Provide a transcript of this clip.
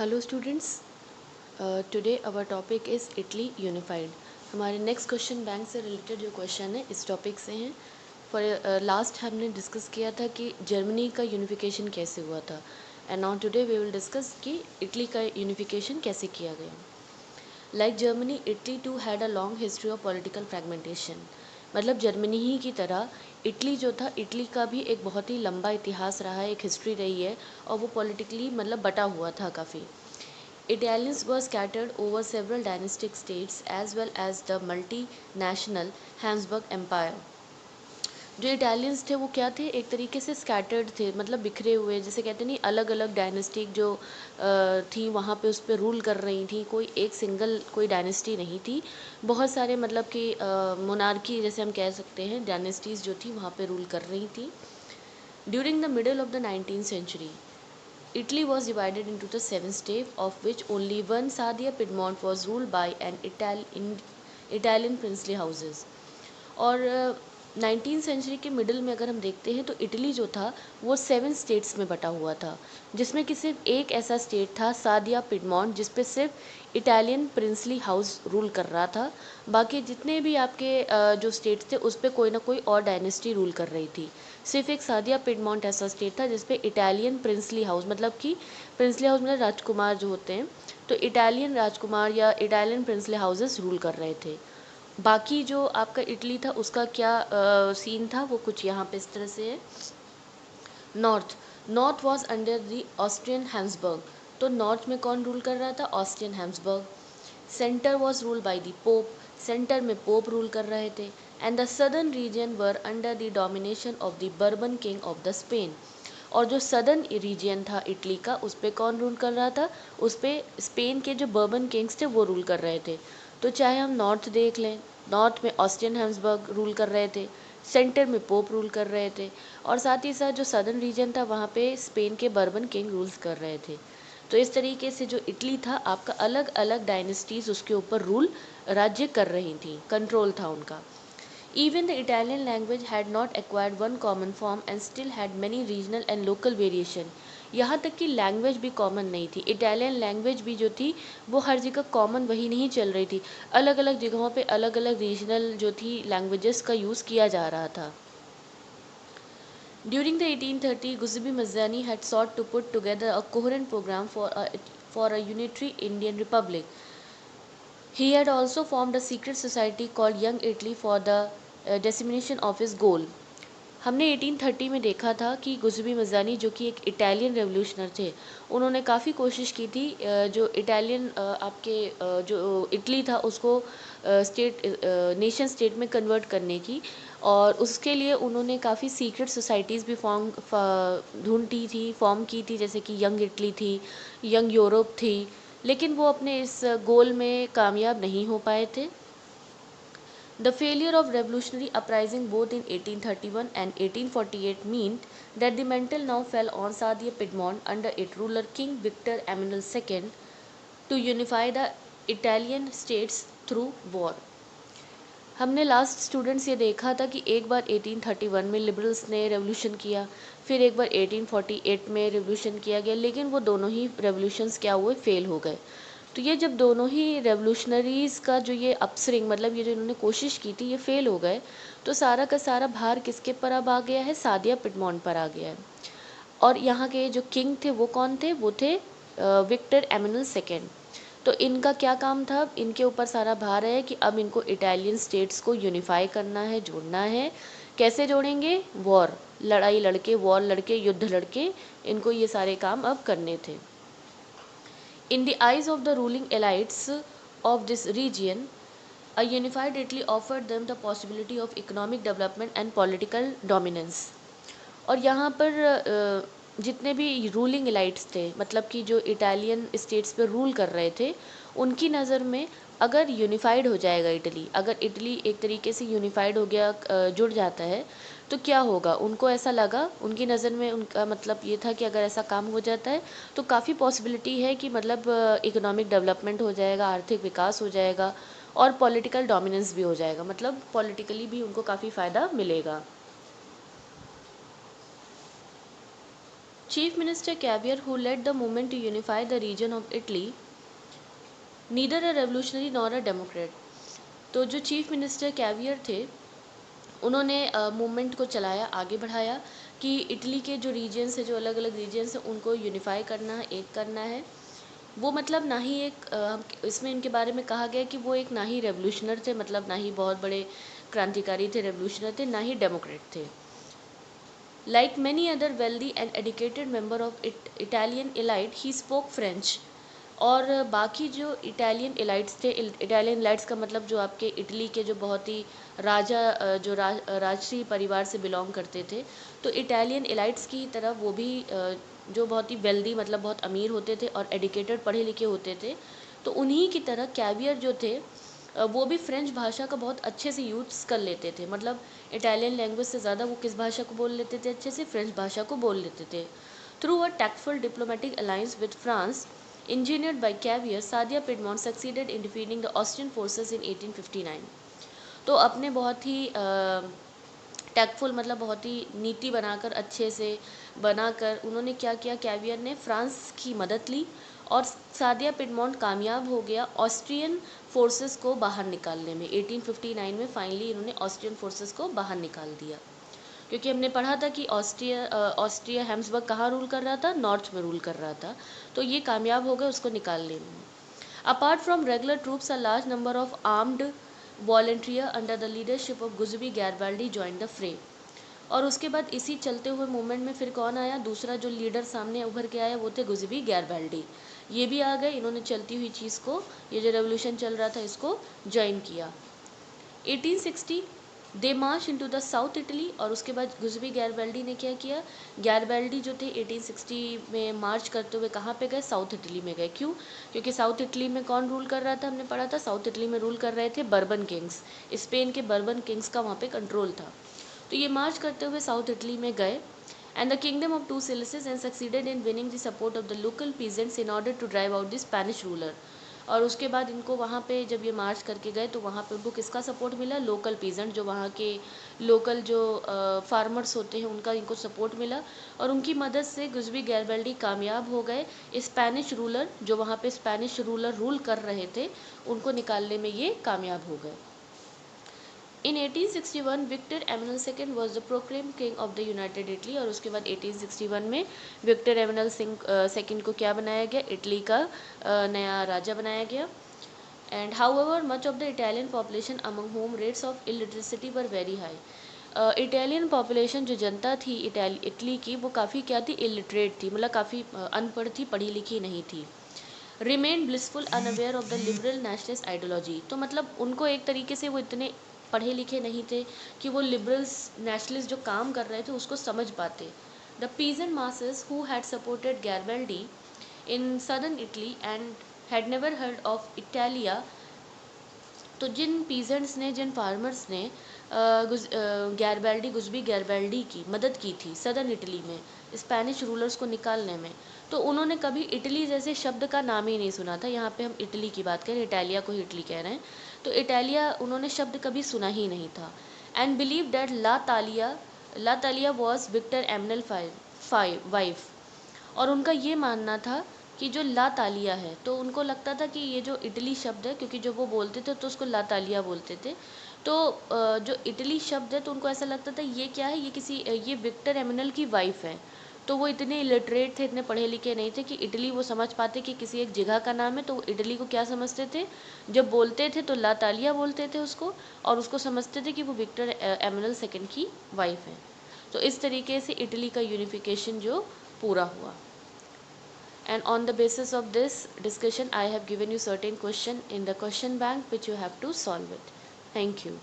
Hello students, today our topic is Italy unified. हमारे next question bank से related जो question है इस टॉपिक से हैं। फॉर लास्ट हमने डिस्कस किया था कि जर्मनी का यूनिफिकेशन कैसे हुआ था, and now today we will discuss कि इटली का यूनिफिकेशन कैसे किया गया। Like Germany, Italy too had a long history of political fragmentation. मतलब जर्मनी ही की तरह इटली जो था, इटली का भी एक बहुत ही लंबा इतिहास रहा है, एक हिस्ट्री रही है, और वो पॉलिटिकली मतलब बटा हुआ था काफ़ी। Italians were scattered over several dynastic states as well as the multinational Habsburg Empire. जो इटालियंस थे वो क्या थे, एक तरीके से स्कैटर्ड थे, मतलब बिखरे हुए, जैसे कहते नहीं, अलग अलग डायनेस्टिक जो थी वहाँ पे उस पर रूल कर रही थी। कोई एक सिंगल कोई डायनेस्टी नहीं थी, बहुत सारे मतलब कि मोनार्की जैसे हम कह सकते हैं, डायनेस्टीज़ जो थी वहाँ पे रूल कर रही थी। During the middle of the 19th century, Italy was divided into the seven states, of which only one, Sardia Piedmont, was ruled by an Italian princely houses. और 19th सेंचुरी के middle में अगर हम देखते हैं तो इटली जो था वो 7 स्टेट्स में बटा हुआ था, जिसमें कि सिर्फ एक ऐसा स्टेट था, सादिया पिडमॉन्ट, जिस पे सिर्फ इटालियन प्रिंसली हाउस रूल कर रहा था। बाकी जितने भी आपके जो स्टेट्स थे उस पर कोई ना कोई और डायनेस्टी रूल कर रही थी। सिर्फ एक सादिया पिडमॉन्ट ऐसा स्टेट था जिसपे इटालियन प्रिंसली हाउस, मतलब कि प्रिंसली हाउस मतलब राजकुमार जो होते हैं, तो इटालियन राजकुमार या इटालियन प्रिंसली हाउसेस रूल कर रहे थे। बाकी जो आपका इटली था उसका क्या सीन था, वो कुछ यहाँ पे इस तरह से है। North north was under the Austrian Habsburg. तो नॉर्थ में कौन रूल कर रहा था, Austrian Habsburg. Centre was rule by the pope, centre में पोप रूल कर रहे थे। And the southern reason were under the domination of the bourbon king of the Spain. और जो सदर्न रीजन था इटली का, उस पर कौन रूल कर रहा था, उस पर स्पेन के जो बर्बन किंग्स थे वो रूल कर रहे थे। तो चाहे हम नॉर्थ देख लें, नॉर्थ में ऑस्ट्रियन हैम्सबर्ग रूल कर रहे थे, सेंटर में पोप रूल कर रहे थे, और साथ ही साथ जो सदर्न रीजन था वहाँ पे स्पेन के बर्बन किंग रूल्स कर रहे थे। तो इस तरीके से जो इटली था आपका, अलग अलग डायनेस्टीज उसके ऊपर रूल राज्य कर रही थी, कंट्रोल था उनका। Even the Italian language had not acquired one common form and still had many regional and local variation. यहाँ तक कि लैंग्वेज भी कॉमन नहीं थी। इटालियन लैंग्वेज भी जो थी वो हर जगह कॉमन वही नहीं चल रही थी, अलग अलग जगहों पे अलग अलग रीजनल जो थी लैंग्वेजेस का यूज़ किया जा रहा था। During the 1830, Giuseppe Mazzini had sought to put together a coherent program for a unitary Indian republic. He had also formed a secret society called Young Italy for the dissemination of his goal. हमने 1830 में देखा था कि गुज़िबी मज़ानी, जो कि एक Italian रेवोल्यूशनर थे, उन्होंने काफ़ी कोशिश की थी जो इटालियन आपके जो इटली था उसको स्टेट नेशन स्टेट में कन्वर्ट करने की। और उसके लिए उन्होंने काफ़ी सीक्रेट सोसाइटीज़ भी ढूंढी थी, फॉर्म की थी, जैसे कि यंग इटली थी, यंग यूरोप थी। लेकिन वो अपने इस गोल में कामयाब नहीं हो पाए थे। The failure of revolutionary uprising both in 1831 and 1848 meant that the mantle now fell on Sadia Piedmont under its ruler King Victor Emmanuel II to unify the Italian states through war. हमने last students ये देखा था कि एक बार 1831 में liberals ने revolution किया, फिर एक बार 1848 में रेवोल्यूशन किया गया, लेकिन वो दोनों ही रेवोल्यूशंस क्या हुए, फेल हो गए। तो ये जब दोनों ही रेवोल्यूशनरीज़ का जो ये अपस्विंग, मतलब ये जो इन्होंने कोशिश की थी, ये फेल हो गए, तो सारा का सारा भार किसके पर अब आ गया है, सादिया पिडमॉन्ट पर आ गया है। और यहाँ के जो किंग थे वो कौन थे, वो थे विक्टर एमैनुअल सेकेंड। तो इनका क्या काम था, इनके ऊपर सारा भार है कि अब इनको इटालियन स्टेट्स को यूनिफाई करना है, जोड़ना है। कैसे जोड़ेंगे, वॉर, लड़ाई लड़के, वॉर लड़के, युद्ध लड़के, इनको ये सारे काम अब करने थे। In the eyes of the ruling elites of this region, a unified Italy offered them the possibility of economic development and political dominance. और यहाँ पर जितने भी रूलिंग एलाइट्स थे, मतलब कि जो इटालियन स्टेट्स पे रूल कर रहे थे, उनकी नज़र में अगर यूनिफाइड हो जाएगा इटली, अगर इटली एक तरीके से यूनिफाइड हो गया, जुड़ जाता है, तो क्या होगा, उनको ऐसा लगा, उनकी नज़र में उनका मतलब ये था कि अगर ऐसा काम हो जाता है तो काफ़ी पॉसिबिलिटी है कि मतलब इकोनॉमिक डेवलपमेंट हो जाएगा, आर्थिक विकास हो जाएगा, और पॉलिटिकल डोमिनेंस भी हो जाएगा, मतलब पॉलिटिकली भी उनको काफ़ी फ़ायदा मिलेगा। Chief minister Cavour who led the movement to unify the region of Italy neither a revolutionary nor a democrat. तो जो चीफ मिनिस्टर कैवियर थे उन्होंने मूवमेंट को चलाया, आगे बढ़ाया कि इटली के जो रीजन्स है, जो अलग अलग रीजन्स हैं, उनको यूनिफाई करना है, एक करना है। वो मतलब ना ही एक इसमें इनके बारे में कहा गया कि वो एक ना ही रेवोल्यूशनर थे, मतलब ना ही बहुत बड़े क्रांतिकारी थे, रेवोल्यूशनर थे, ना ही डेमोक्रेट थे। Like many other wealthy and educated member of Italian elite he spoke French. और बाकी जो इटालियन एलाइट्स थे, इटालियन एलाइट्स का मतलब जो आपके इटली के जो बहुत ही जो राजसी परिवार से बिलोंग करते थे, तो इटालियन एलाइट्स की तरह वो भी जो बहुत ही वेल्दी मतलब बहुत अमीर होते थे और एडुकेटेड पढ़े लिखे होते थे, तो उन्हीं की तरह कैवियर जो थे वो भी फ्रेंच भाषा का बहुत अच्छे से यूज़ कर लेते थे। मतलब इटालियन लैंग्वेज से ज़्यादा वो किस भाषा को बोल लेते थे अच्छे से? फ्रेंच भाषा को बोल लेते थे। Through a tactful diplomatic alliance with France engineered by Cavier, Sadia Piedmont succeeded in defeating the Austrian forces in 1859। तो अपने बहुत ही टैक्टफुल मतलब बहुत ही नीति बनाकर अच्छे से बनाकर उन्होंने क्या किया, कैवियर ने फ्रांस की मदद ली और सादिया पिडमोंट कामयाब हो गया ऑस्ट्रियन फोर्सेस को बाहर निकालने में। 1859 में फाइनली इन्होंने ऑस्ट्रियन फोर्सेस को बाहर निकाल दिया, क्योंकि हमने पढ़ा था कि ऑस्ट्रिया हैम्सबर्ग कहाँ रूल कर रहा था? नॉर्थ में रूल कर रहा था। तो ये कामयाब हो गए उसको निकालने में। Apart from regular troops a large number of armed volunteer under the leadership of Giuseppe Garibaldi join the fray. और उसके बाद इसी चलते हुए मूवमेंट में फिर कौन आया? दूसरा जो लीडर सामने उभर के आया वो थे गुज़बी गैरबाल्डी। ये भी आ गए, इन्होंने चलती हुई चीज़ को, ये जो रेवोल्यूशन चल रहा था, इसको ज्वाइन किया। 1860 दे मार्च इनटू द साउथ इटली। और उसके बाद गुज़बी गैरबाल्डी ने क्या किया? गैरबाल्डी जो थे 1860 में मार्च करते हुए कहाँ पे गए? साउथ इटली में गए। क्यों? क्योंकि साउथ इटली में कौन रूल कर रहा था? हमने पढ़ा था साउथ इटली में रूल कर रहे थे बर्बन किंग्स। स्पेन के बर्बन किंग्स का वहाँ पे कंट्रोल था। तो ये मार्च करते हुए साउथ इटली में गए and the kingdom of two Sicilies and succeeded in winning the support of the local peasants in order to drive out the Spanish ruler. और उसके बाद इनको वहाँ पे जब ये मार्च करके गए तो वहाँ पे उनको किसका सपोर्ट मिला? लोकल पीजेंट, जो वहाँ के लोकल जो फार्मर्स होते हैं उनका इनको सपोर्ट मिला। और उनकी मदद से गुज़बी गैरबाल्डी कामयाब हो गए स्पेनिश रूलर, जो वहाँ पे स्पेनिश रूलर रूल कर रहे थे, उनको निकालने में ये कामयाब हो गए। In 1861 Victor Emmanuel second was the proclaim king of the united Italy. और उसके बाद 1861 में विक्टर एमनल सेकेंड को क्या बनाया गया? इटली का नया राजा बनाया गया। And however much of the Italian population among whom rates of illiteracy were very high. Italian population जो जनता थी इटली की, वो काफ़ी क्या थी? इलिटरेट थी, मतलब काफ़ी अनपढ़ थी, पढ़ी लिखी नहीं थी। Remain blissful unaware of the liberal nationalist ideology. तो मतलब उनको एक तरीके से वो इतने पढ़े लिखे नहीं थे कि वो लिबरल्स नेशनलिस्ट जो काम कर रहे थे उसको समझ पाते। The peasant masses who had supported Garibaldi in southern Italy and had never heard of Italia. तो जिन पीजेंट्स ने, जिन फार्मर्स ने गुज़बी गैरबाल्डी की मदद की थी सदर्न इटली में स्पेनिश रूलर्स को निकालने में, तो उन्होंने कभी इटली जैसे शब्द का नाम ही नहीं सुना था। यहाँ पे हम इटली की बात करें, इटालिया को ही इटली कह रहे हैं, तो इटालिया उन्होंने शब्द कभी सुना ही नहीं था। And believe that la Talia was Victor Emmanuel wife. और उनका ये मानना था कि जो ला तालिया है, तो उनको लगता था कि ये जो इटली शब्द है, क्योंकि जब वो बोलते थे तो उसको ला तालिया बोलते थे, तो जो इटली शब्द है तो उनको ऐसा लगता था ये क्या है, ये विक्टर एमनल की वाइफ है। तो वो इतने इलिटरेट थे, इतने पढ़े लिखे नहीं थे कि इटली वो समझ पाते कि किसी एक जगह का नाम है। तो वो इटली को क्या समझते थे? जब बोलते थे तो ला तालिया बोलते थे उसको, और उसको समझते थे कि वो विक्टर एमनल सेकेंड की वाइफ है। तो इस तरीके से इटली का यूनिफिकेशन जो पूरा हुआ। And on the basis of this discussion I have given you certain question in the question bank which you have to solve it. Thank you.